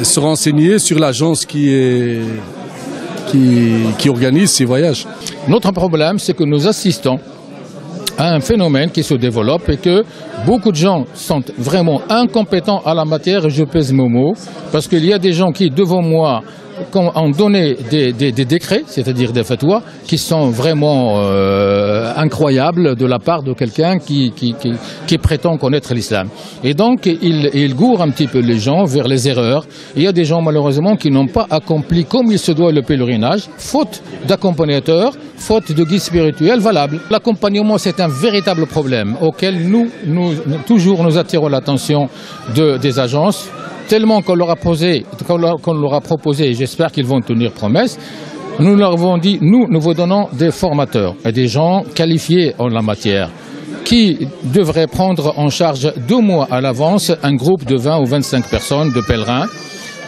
se renseigner sur l'agence qui organise ces voyages. Notre problème, c'est que nous assistons à un phénomène qui se développe et que beaucoup de gens sont vraiment incompétents à la matière, et je pèse mes mots, parce qu'il y a des gens qui, devant moi, ont donné des décrets, c'est-à-dire des fatwas, qui sont vraiment incroyables de la part de quelqu'un qui prétend connaître l'islam. Et donc, il gourre un petit peu les gens vers les erreurs. Il y a des gens, malheureusement, qui n'ont pas accompli comme il se doit le pèlerinage, faute d'accompagnateur, faute de guide spirituel valable. L'accompagnement, c'est un véritable problème auquel nous attirons l'attention des agences, tellement qu'on leur a proposé, et j'espère qu'ils vont tenir promesse. Nous leur avons dit, nous vous donnons des formateurs et des gens qualifiés en la matière qui devraient prendre en charge 2 mois à l'avance un groupe de 20 ou 25 personnes de pèlerins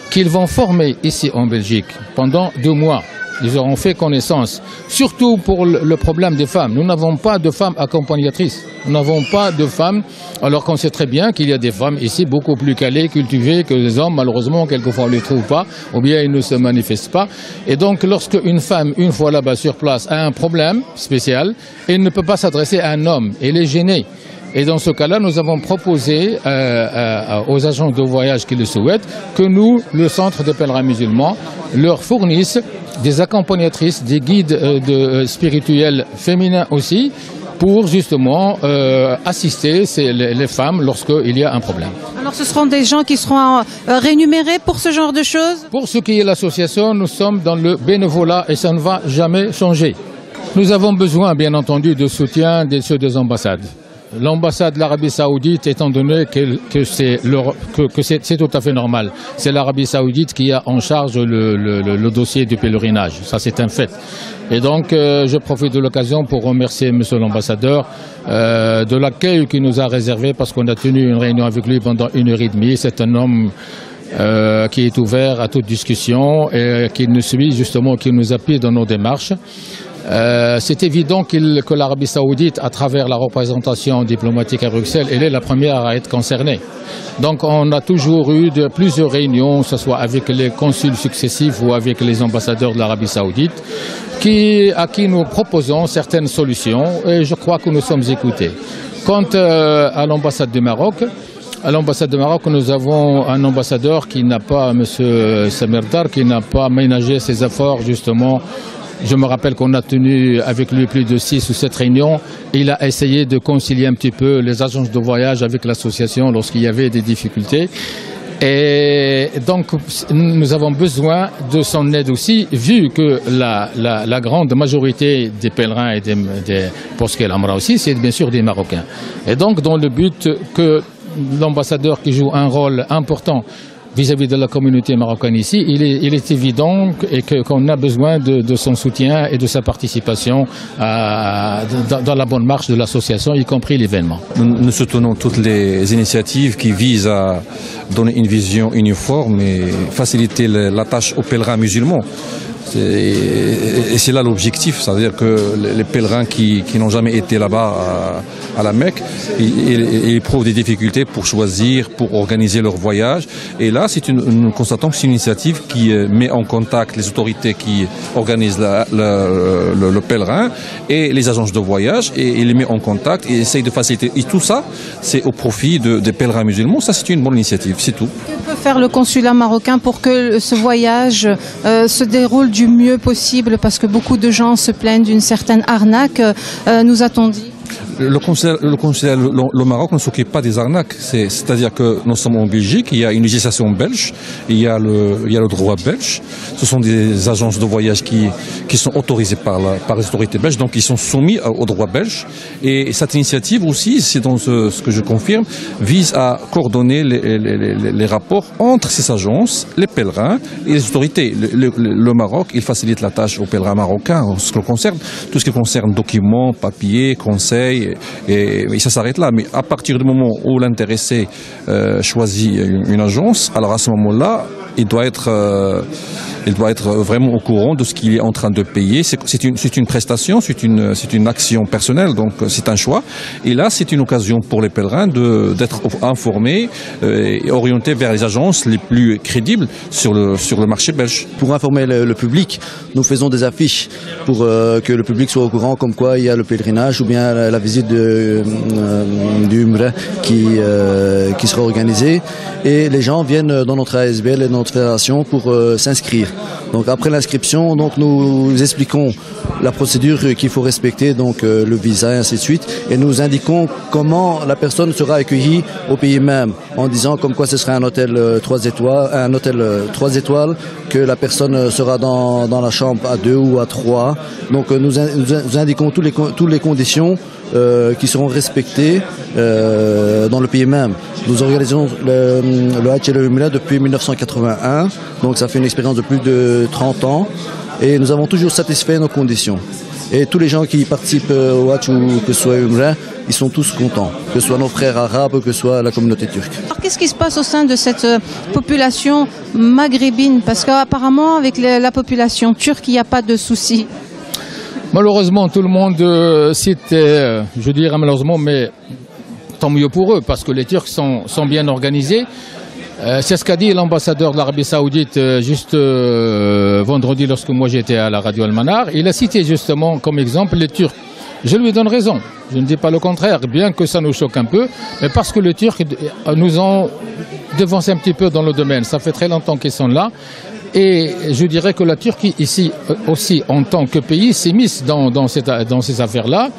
qu'ils vont former ici en Belgique pendant 2 mois. Ils auront fait connaissance, surtout pour le problème des femmes. Nous n'avons pas de femmes accompagnatrices. Nous n'avons pas de femmes, alors qu'on sait très bien qu'il y a des femmes ici beaucoup plus calées, cultivées que les hommes. Malheureusement, quelquefois on ne les trouve pas, ou bien ils ne se manifestent pas. Et donc, lorsque une femme, une fois là-bas sur place, a un problème spécial, elle ne peut pas s'adresser à un homme. Elle est gênée. Et dans ce cas-là, nous avons proposé aux agents de voyage qui le souhaitent que nous, le Centre des pèlerins musulmans, leur fournissent des accompagnatrices, des guides spirituels féminins aussi, pour justement assister les femmes lorsqu'il y a un problème. Alors ce seront des gens qui seront rémunérés pour ce genre de choses? Pour ce qui est de l'association, nous sommes dans le bénévolat et ça ne va jamais changer. Nous avons besoin, bien entendu, de soutien des ambassades. L'ambassade de l'Arabie Saoudite, étant donné que c'est tout à fait normal, c'est l'Arabie Saoudite qui a en charge le dossier du pèlerinage. Ça, c'est un fait. Et donc, je profite de l'occasion pour remercier Monsieur l'ambassadeur de l'accueil qu'il nous a réservé, parce qu'on a tenu une réunion avec lui pendant 1h30. C'est un homme qui est ouvert à toute discussion et qui nous suit justement, qui nous appuie dans nos démarches. C'est évident que l'Arabie Saoudite, à travers la représentation diplomatique à Bruxelles, elle est la première à être concernée. Donc on a toujours eu plusieurs réunions, que ce soit avec les consuls successifs ou avec les ambassadeurs de l'Arabie Saoudite, à qui nous proposons certaines solutions et je crois que nous sommes écoutés. Quant à l'ambassade du Maroc, nous avons un ambassadeur qui n'a pas, M. Samirdar, qui n'a pas ménagé ses efforts justement. Je me rappelle qu'on a tenu avec lui plus de 6 ou 7 réunions. Il a essayé de concilier un petit peu les agences de voyage avec l'association lorsqu'il y avait des difficultés. Et donc, nous avons besoin de son aide aussi, vu que la grande majorité des pèlerins et pour ce qui est l'Amra aussi, c'est bien sûr des Marocains. Et donc, dans le but que l'ambassadeur qui joue un rôle important vis-à-vis de la communauté marocaine ici, il est évident qu'on a besoin de son soutien et de sa participation dans la bonne marche de l'association, y compris l'événement. Nous soutenons toutes les initiatives qui visent à donner une vision uniforme et faciliter la tâche aux pèlerins musulmans. Et c'est là l'objectif, c'est-à-dire que les pèlerins qui n'ont jamais été là-bas à la Mecque, ils éprouvent des difficultés pour choisir, pour organiser leur voyage. Et là, nous constatons que c'est une initiative qui met en contact les autorités qui organisent le pèlerin et les agences de voyage, et il les met en contact et essaye de faciliter. Et tout ça, c'est au profit des pèlerins musulmans. Ça, c'est une bonne initiative, c'est tout. Que peut faire le consulat marocain pour que ce voyage se déroule du mieux possible, parce que beaucoup de gens se plaignent d'une certaine arnaque, nous a-t-on dit? Le Maroc ne s'occupe pas des arnaques. C'est-à-dire que nous sommes en Belgique, il y a une législation belge, il y a le droit belge. Ce sont des agences de voyage qui sont autorisées par les autorités belges, donc ils sont soumis au droit belge. Et cette initiative aussi, c'est dans ce que je confirme, vise à coordonner les rapports entre ces agences, les pèlerins et les autorités. Le Maroc, il facilite la tâche aux pèlerins marocains en ce qui concerne tout ce qui concerne documents, papiers, conseils. Et ça s'arrête là. Mais à partir du moment où l'intéressé choisit une agence, alors à ce moment-là, il doit être Il doit être vraiment au courant de ce qu'il est en train de payer. C'est une prestation, c'est une action personnelle, donc c'est un choix. Et là, c'est une occasion pour les pèlerins d'être informés et orientés vers les agences les plus crédibles sur le marché belge. Pour informer le public, nous faisons des affiches pour que le public soit au courant comme quoi il y a le pèlerinage ou bien la visite du Umrah qui sera organisée. Et les gens viennent dans notre ASBL et dans notre fédération pour s'inscrire. Donc après l'inscription, donc nous expliquons la procédure qu'il faut respecter, donc le visa et ainsi de suite, et nous indiquons comment la personne sera accueillie au pays même, en disant comme quoi ce sera un hôtel 3 étoiles, que la personne sera dans la chambre à 2 ou à 3. Donc nous indiquons toutes les conditions qui seront respectées dans le pays même. Nous organisons le Hajj et le Umrah depuis 1981, donc ça fait une expérience de plus de 30 ans et nous avons toujours satisfait nos conditions. Et tous les gens qui participent au Hajj ou que ce soit Umrah, ils sont tous contents, que ce soit nos frères arabes, que ce soit la communauté turque. Alors qu'est-ce qui se passe au sein de cette population maghrébine? Parce qu'apparemment avec la population turque, il n'y a pas de soucis. Malheureusement, tout le monde cite, je dirais malheureusement, mais tant mieux pour eux, parce que les Turcs sont bien organisés. C'est ce qu'a dit l'ambassadeur de l'Arabie Saoudite juste vendredi lorsque moi j'étais à la radio Al-Manar. Il a cité justement comme exemple les Turcs. Je lui donne raison, je ne dis pas le contraire, bien que ça nous choque un peu, mais parce que les Turcs nous ont devancé un petit peu dans le domaine. Ça fait très longtemps qu'ils sont là. Et je dirais que la Turquie, ici aussi, en tant que pays, s'est mise dans ces affaires-là.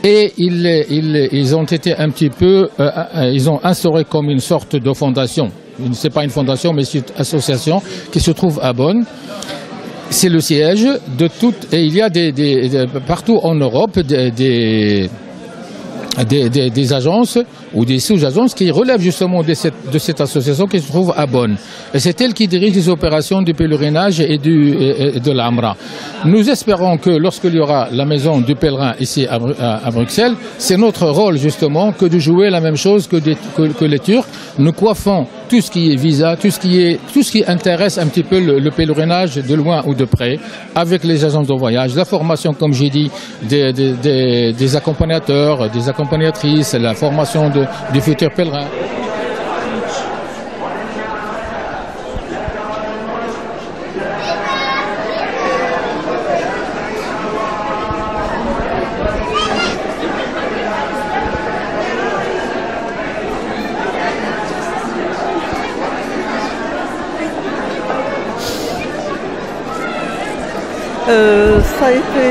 Et ils ont été un petit peu, ils ont instauré comme une sorte de fondation. Ce n'est pas une fondation, mais c'est une association qui se trouve à Bonn. C'est le siège de toutes, et il y a partout en Europe des agences ou des sous-agences qui relèvent justement de cette association qui se trouve à Bonn. Et c'est elle qui dirige les opérations du pèlerinage et de l'Amra. Nous espérons que lorsqu'il y aura la maison du pèlerin ici à Bruxelles, c'est notre rôle justement que de jouer la même chose que les Turcs. Nous coiffons tout ce qui est visa, tout ce qui intéresse un petit peu le pèlerinage de loin ou de près, avec les agences de voyage, la formation, comme j'ai dit, des accompagnateurs, des accompagnatrices, la formation du futur pèlerin. Ça a été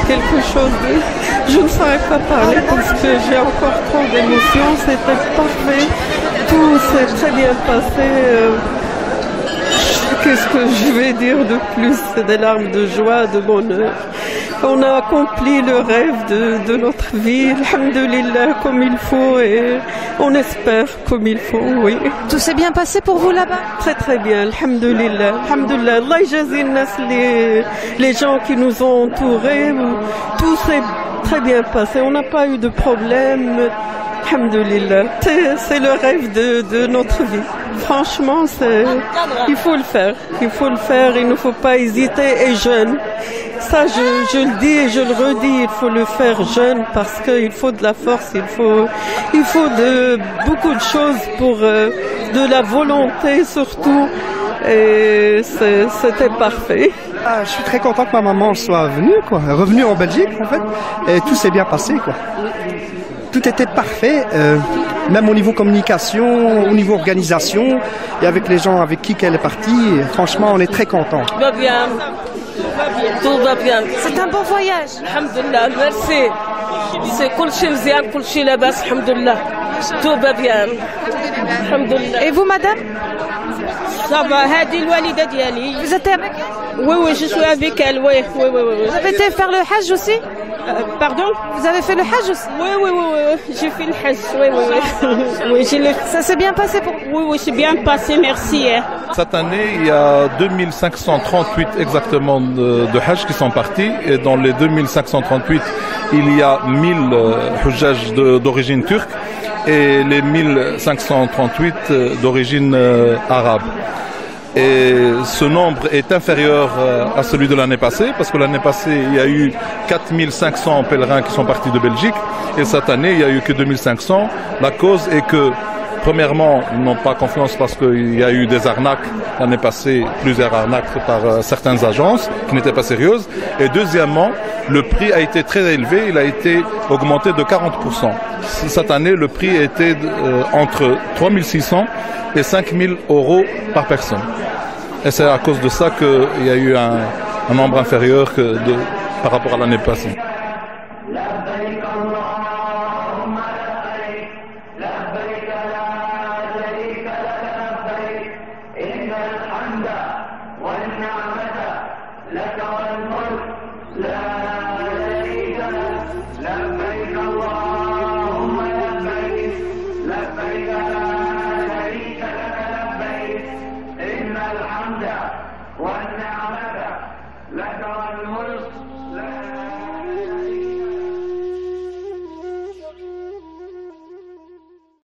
quelque chose de... Je ne saurais pas parler parce que j'ai encore trop d'émotions. C'était parfait. Tout s'est très bien passé. Qu'est-ce que je vais dire de plus? C'est des larmes de joie, de bonheur. On a accompli le rêve de notre vie, alhamdoulilah, comme il faut, et on espère comme il faut, oui. Tout s'est bien passé pour vous là-bas? Très très bien, alhamdoulilah, alhamdoulilah. Allah yajazi nas, les gens qui nous ont entourés, tout s'est très bien passé, on n'a pas eu de problème, alhamdoulilah. C'est le rêve de notre vie. Franchement, il faut le faire, il ne faut pas hésiter et jeune. Ça, je le dis et je le redis, il faut le faire jeune parce qu'il faut de la force, il faut beaucoup de choses pour de la volonté surtout. Et c'était parfait. Je suis très content que ma maman soit revenue en Belgique en fait, et tout s'est bien passé quoi. Tout était parfait, même au niveau communication, au niveau organisation, et avec les gens avec qui elle est partie. Franchement, on est très contents. Tout va bien. Tout va bien. C'est un bon voyage. Alhamdulillah, merci. C'est كل شيء مزيان, كل شيء لاباس, alhamdulillah. Tout va bien. Alhamdulillah. Et vous, madame? Ça va, هذه الوالدة ديالي. Vous êtes avec elle? Oui, je suis avec elle, oui. Vous avez été faire le Hajj aussi? Pardon? Vous avez fait le Hajj aussi? Oui, j'ai fait le Hajj, oui. Ça s'est bien passé pour vous? Oui, c'est bien passé, merci. Cette année, il y a 2538 exactement de Hajj qui sont partis, et dans les 2538, il y a 1000 Hujjaj d'origine turque et les 1538 d'origine arabe. Et ce nombre est inférieur à celui de l'année passée, parce que l'année passée, il y a eu 4500 pèlerins qui sont partis de Belgique, et cette année, il n'y a eu que 2500. La cause est que, premièrement, ils n'ont pas confiance parce qu'il y a eu des arnaques l'année passée, plusieurs arnaques par certaines agences qui n'étaient pas sérieuses. Et deuxièmement, le prix a été très élevé, il a été augmenté de 40%. Cette année, le prix était entre 3600 et 5000 euros par personne. Et c'est à cause de ça qu'il y a eu un nombre inférieur par rapport à l'année passée.